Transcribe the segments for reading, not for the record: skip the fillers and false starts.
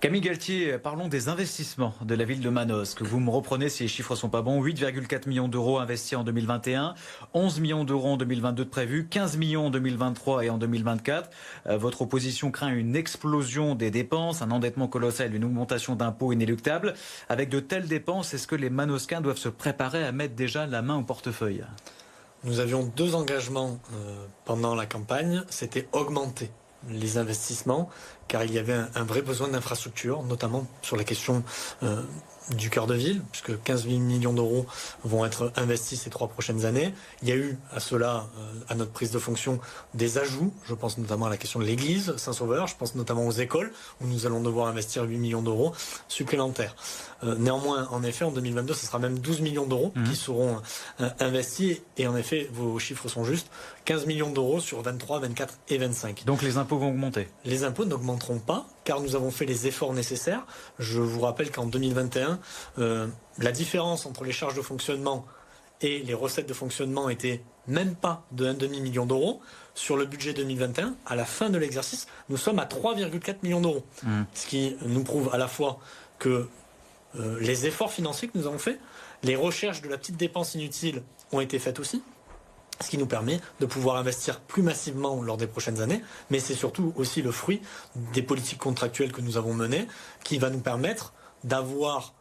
Camille Galtier, parlons des investissements de la ville de Manosque. Vous me reprenez si les chiffres sont pas bons. 8,4 millions d'euros investis en 2021, 11 millions d'euros en 2022 de prévus, 15 millions en 2023 et en 2024. Votre opposition craint une explosion des dépenses, un endettement colossal, une augmentation d'impôts inéluctable. Avec de telles dépenses, est-ce que les Manosquins doivent se préparer à mettre déjà la main au portefeuille ? Nous avions deux engagements pendant la campagne, c'était augmenter les investissements, car il y avait un vrai besoin d'infrastructures, notamment sur la question du cœur de ville, puisque 15 millions d'euros vont être investis ces 3 prochaines années. Il y a eu à cela, à notre prise de fonction, des ajouts. Je pense notamment à la question de l'église Saint-Sauveur, je pense notamment aux écoles, où nous allons devoir investir 8 millions d'euros supplémentaires. Néanmoins, en effet, en 2022, ce sera même 12 millions d'euros qui seront investis. Et en effet, vos chiffres sont justes. 15 millions d'euros sur 23, 24 et 25. Donc les impôts vont augmenter ? Les impôts n'augmenteront pas, car nous avons fait les efforts nécessaires. Je vous rappelle qu'en 2021, la différence entre les charges de fonctionnement et les recettes de fonctionnement était même pas de 1,5 million d'euros. Sur le budget 2021, à la fin de l'exercice, nous sommes à 3,4 millions d'euros. Ce qui nous prouve à la fois que les efforts financiers que nous avons faits, les recherches de la petite dépense inutile ont été faites aussi, ce qui nous permet de pouvoir investir plus massivement lors des prochaines années, mais c'est surtout aussi le fruit des politiques contractuelles que nous avons menées, qui va nous permettre d'avoir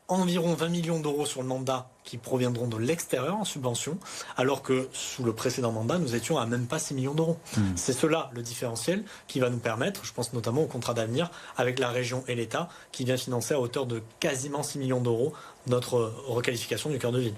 environ 20 millions d'euros sur le mandat qui proviendront de l'extérieur en subvention, alors que sous le précédent mandat, nous étions à même pas 6 millions d'euros. C'est cela le différentiel qui va nous permettre, je pense notamment au contrat d'avenir avec la région et l'État, qui vient financer à hauteur de quasiment 6 millions d'euros notre requalification du cœur de ville.